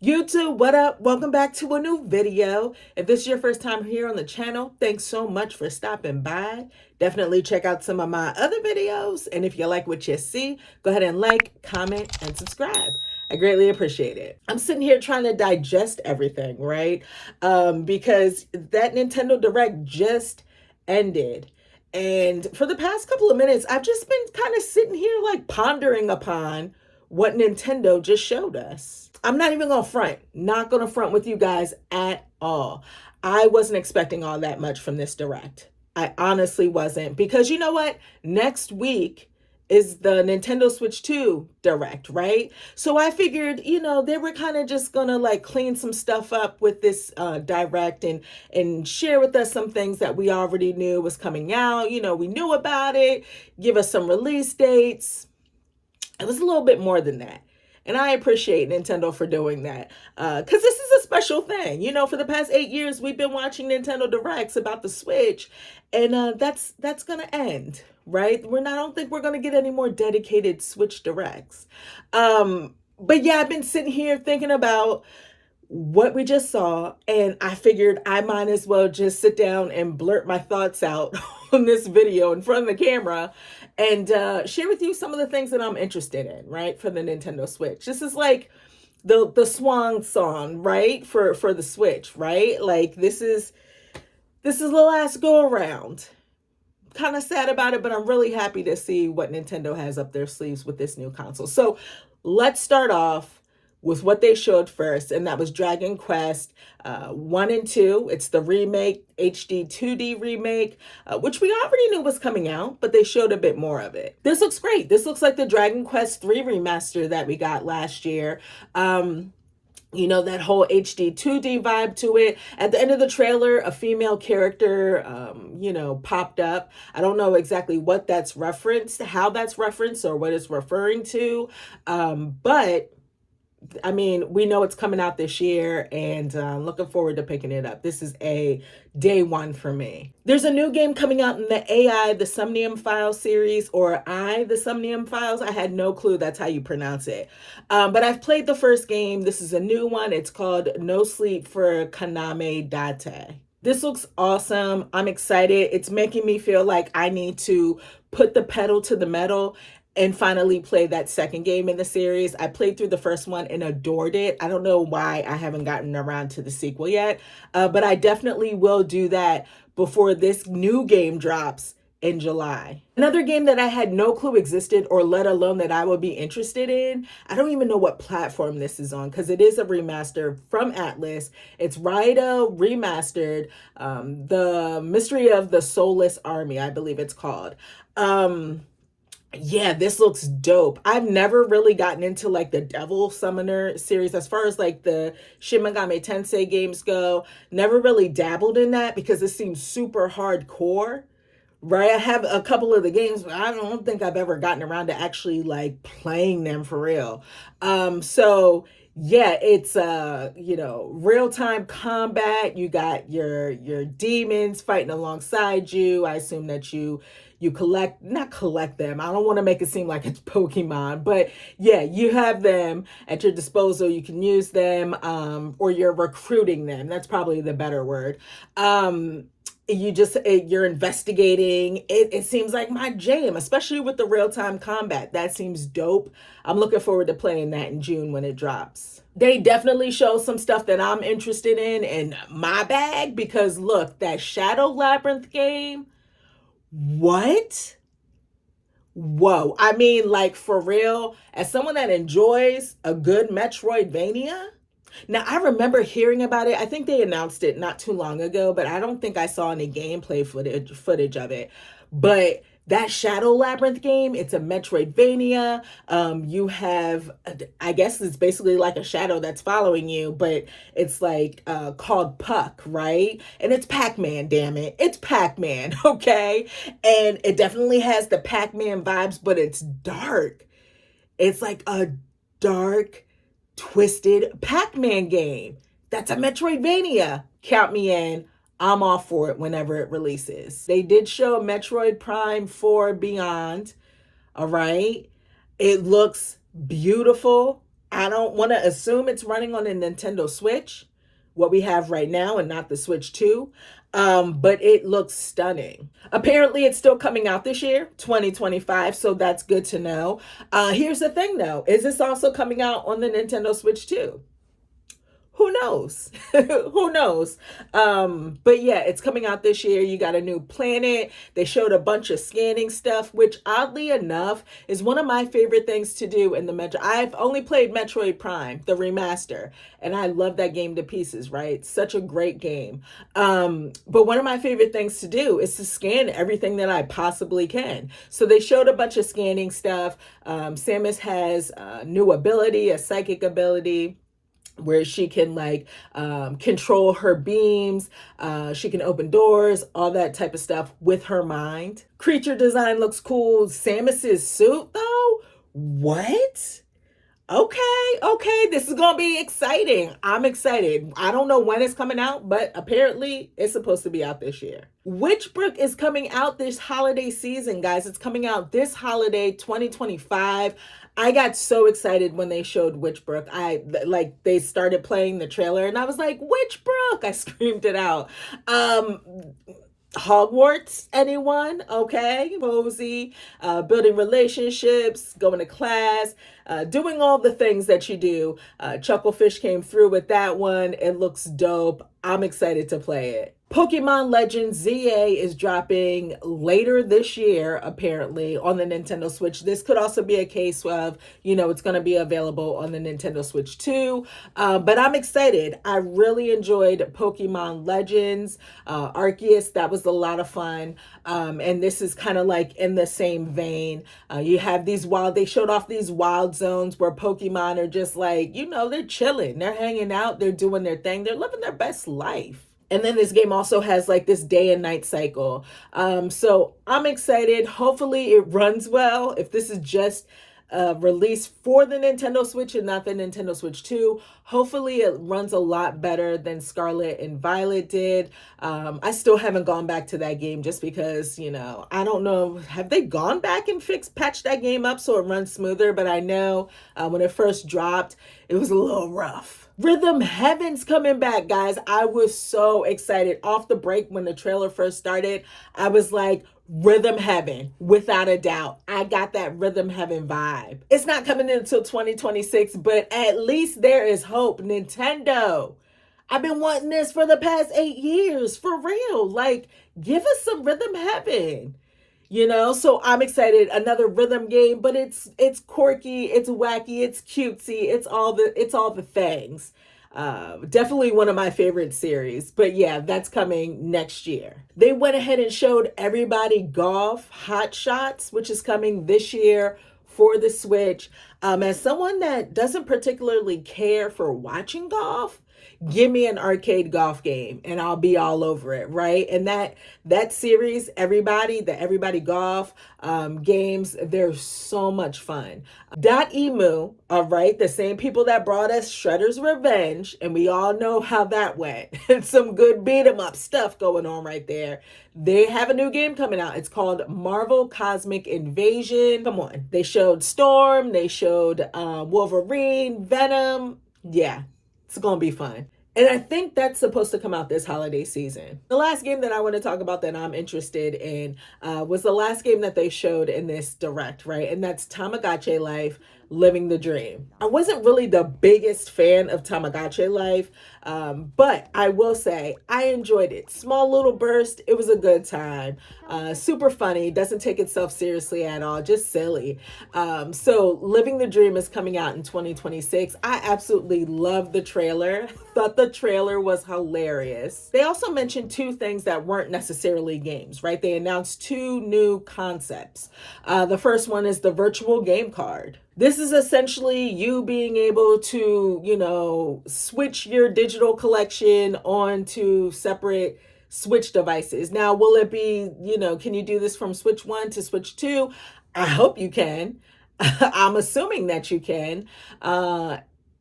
YouTube, what up? Welcome back to a new video. If this is your first time here on the channel, thanks so much for stopping by. Definitely check out some of my other videos. And if you like what you see, go ahead and like, comment, and subscribe. I greatly appreciate it. I'm sitting here trying to digest everything, right? Because that Nintendo Direct just ended. And for the past couple of minutes, I've just been kind of sitting here like pondering upon what Nintendo just showed us. I'm not even gonna front, not gonna front with you guys at all. I wasn't expecting all that much from this direct. I honestly wasn't, because you know what? Next week is the Nintendo Switch 2 direct, right? So I figured, they were kind of just gonna like clean some stuff up with this direct and share with us some things that we already knew was coming out. We knew about it, give us some release dates. It was a little bit more than that. And I appreciate Nintendo for doing that, because this is a special thing. For the past 8 years, we've been watching Nintendo Directs about the Switch, and that's gonna end, right? I don't think we're gonna get any more dedicated Switch Directs. But yeah, I've been sitting here thinking about what we just saw, and I figured I might as well just sit down and blurt my thoughts out on this video in front of the camera and share with you some of the things that I'm interested in, right, for the Nintendo Switch. This is like the swan song, right, for the Switch, right? Like this is the last go around. Kind of sad about it, but I'm really happy to see what Nintendo has up their sleeves with this new console. So let's start off with what they showed first, and that was Dragon Quest 1 and 2. It's the remake, HD 2D remake, which we already knew was coming out, but they showed a bit more of it. This looks great. This looks like the Dragon Quest 3 remaster that we got last year. That whole HD 2D vibe to it. At the end of the trailer, a female character, popped up. I don't know exactly what that's referenced, how that's referenced, or what it's referring to. But I mean, we know it's coming out this year, and looking forward to picking it up. This is a day one for me. There's a new game coming out in the AI, the Somnium Files series, or the Somnium Files. I had no clue that's how you pronounce it. But I've played the first game. This is a new one. It's called No Sleep for Kaname Date. This looks awesome. I'm excited. It's making me feel like I need to put the pedal to the metal and finally play that second game in the series. I played through the first one and adored it. I don't know why I haven't gotten around to the sequel yet, but I definitely will do that before this new game drops in July. Another game that I had no clue existed, or let alone that I would be interested in, I don't even know what platform this is on, because it is a remaster from Atlas. It's Raida Remastered, The Mystery of the Soulless Army, I believe it's called. Yeah, this looks dope. I've never really gotten into like the Devil Summoner series as far as like the Shin Megami Tensei games go. Never really dabbled in that because it seems super hardcore, right? I have a couple of the games, but I don't think I've ever gotten around to actually like playing them for real. So yeah, it's real-time combat. You got your demons fighting alongside you. I assume that you not collect them. I don't want to make it seem like it's Pokemon, but yeah, you have them at your disposal. You can use them, or you're recruiting them. That's probably the better word. You're investigating. It seems like my jam, especially with the real-time combat. That seems dope. I'm looking forward to playing that in June when it drops. They definitely show some stuff that I'm interested in my bag, because look, that Shadow Labyrinth game, what? Whoa. I mean, like, for real, as someone that enjoys a good Metroidvania. Now, I remember hearing about it. I think they announced it not too long ago, but I don't think I saw any gameplay footage of it. But that Shadow Labyrinth game, it's a Metroidvania. You have, I guess it's basically like a shadow that's following you, but it's like called Puck, right? And it's Pac-Man, damn it. It's Pac-Man, okay? And it definitely has the Pac-Man vibes, but it's dark. It's like a dark, twisted Pac-Man game. That's a Metroidvania. Count me in. I'm all for it whenever it releases. They did show Metroid Prime 4 Beyond. All right. It looks beautiful. I don't want to assume it's running on a Nintendo Switch, what we have right now, and not the Switch 2. But it looks stunning. Apparently, it's still coming out this year, 2025, so that's good to know. Here's the thing though, is this also coming out on the Nintendo Switch 2? Who knows? Who knows? But yeah, it's coming out this year. You got a new planet. They showed a bunch of scanning stuff, which oddly enough is one of my favorite things to do in the Metro. I've only played Metroid Prime, the remaster, and I love that game to pieces, right? Such a great game. But one of my favorite things to do is to scan everything that I possibly can. So they showed a bunch of scanning stuff. Samus has a new ability, a psychic ability, where she can like control her beams, she can open doors, all that type of stuff with her mind. Creature design looks cool. Samus's suit though, what? Okay, this is gonna be exciting. I'm excited. I don't know when it's coming out, but apparently it's supposed to be out this year. Witchbrook is coming out this holiday season, guys. It's coming out this holiday, 2025. I got so excited when they showed Witchbrook. They started playing the trailer and I was like, Witchbrook! I screamed it out. Hogwarts, anyone? Okay, cozy, building relationships, going to class, doing all the things that you do. Chucklefish came through with that one. It looks dope. I'm excited to play it. Pokemon Legends ZA is dropping later this year, apparently, on the Nintendo Switch. This could also be a case of, it's going to be available on the Nintendo Switch too. But I'm excited. I really enjoyed Pokemon Legends, Arceus. That was a lot of fun. And this is kind of like in the same vein. You have they showed off these wild zones where Pokemon are just like, they're chilling. They're hanging out. They're doing their thing. They're living their best life. And then this game also has like this day and night cycle. So I'm excited. Hopefully it runs well. If this is just released for the Nintendo Switch and not the Nintendo Switch 2, hopefully it runs a lot better than Scarlet and Violet did. I still haven't gone back to that game just because, I don't know. Have they gone back and patched that game up so it runs smoother? But I know when it first dropped, it was a little rough. Rhythm Heaven's coming back, guys. I was so excited. Off the break when the trailer first started, I was like, Rhythm Heaven, without a doubt. I got that Rhythm Heaven vibe. It's not coming in until 2026, but at least there is hope. Nintendo, I've been wanting this for the past 8 years, for real. Like, give us some Rhythm Heaven. So I'm excited. Another rhythm game, but it's quirky, it's wacky, it's cutesy, it's all the things. Definitely one of my favorite series. But yeah, that's coming next year. They went ahead and showed everybody Golf Hot Shots, which is coming this year for the Switch. As someone that doesn't particularly care for watching golf, give me an arcade golf game and I'll be all over it, right? And that series, Everybody Golf games, they're so much fun. Emu, all right, the same people that brought us Shredder's Revenge, and we all know how that went. It's some good beat 'em up stuff going on right there. They have a new game coming out. It's called Marvel Cosmic Invasion. Come on. They showed Storm, they showed Wolverine, Venom. Yeah, it's gonna be fun. And I think that's supposed to come out this holiday season. The last game that I want to talk about that I'm interested in was the last game that they showed in this direct, right? And that's Tamagotchi Life, Living the Dream. I wasn't really the biggest fan of Tamagotchi Life, but I will say I enjoyed it. Small little burst. It was a good time. Super funny. Doesn't take itself seriously at all. Just silly. So Living the Dream is coming out in 2026. I absolutely love the trailer. Thought the trailer was hilarious. They also mentioned two things that weren't necessarily games, right? They announced two new concepts. The first one is the virtual game card. This is essentially you being able to, switch your digital collection onto separate Switch devices. Now, will it be, can you do this from Switch 1 to Switch 2? I hope you can. I'm assuming that you can.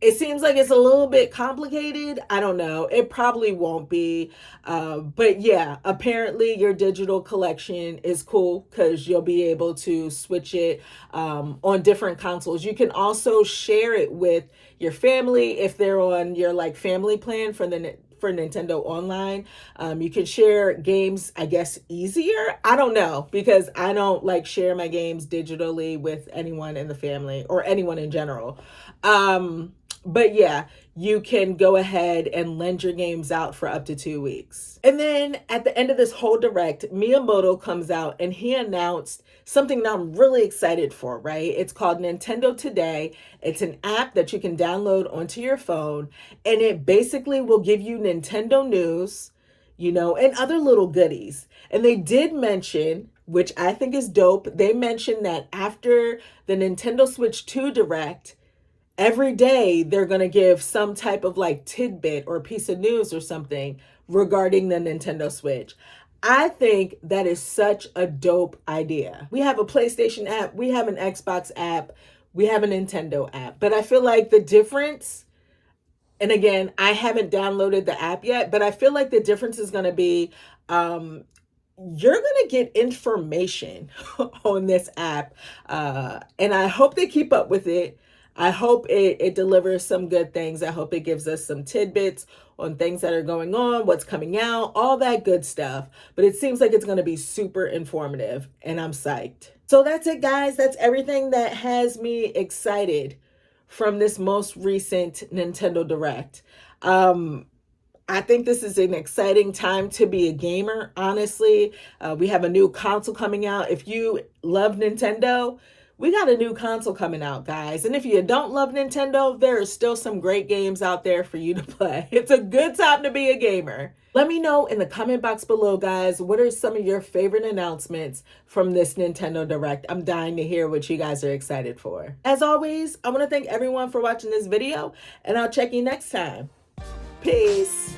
It seems like it's a little bit complicated. I don't know. It probably won't be. But yeah, apparently your digital collection is cool because you'll be able to switch it on different consoles. You can also share it with your family, if they're on your like family plan for for Nintendo Online. You can share games, I guess, easier. I don't know, because I don't like share my games digitally with anyone in the family or anyone in general. But yeah, you can go ahead and lend your games out for up to 2 weeks. And then at the end of this whole direct, Miyamoto comes out and he announced something that I'm really excited for, right? It's called Nintendo Today. It's an app that you can download onto your phone, and it basically will give you Nintendo news, you know, and other little goodies. And they did mention, which I think is dope, they mentioned that after the Nintendo Switch 2 Direct, every day they're going to give some type of like tidbit or piece of news or something regarding the Nintendo Switch. I think that is such a dope idea. We have a PlayStation app, we have an Xbox app, we have a Nintendo app, but I feel like the difference, and again, I haven't downloaded the app yet, but I feel like the difference is going to be you're going to get information on this app. And I hope they keep up with it. I hope it delivers some good things. I hope it gives us some tidbits on things that are going on, what's coming out, all that good stuff. But it seems like it's going to be super informative, and I'm psyched. So that's it, guys. That's everything that has me excited from this most recent Nintendo Direct. I think this is an exciting time to be a gamer, honestly. We have a new console coming out. If you love Nintendo, we got a new console coming out, guys. And if you don't love Nintendo, there are still some great games out there for you to play. It's a good time to be a gamer. Let me know in the comment box below, guys, what are some of your favorite announcements from this Nintendo Direct? I'm dying to hear what you guys are excited for. As always, I want to thank everyone for watching this video, and I'll check you next time. Peace.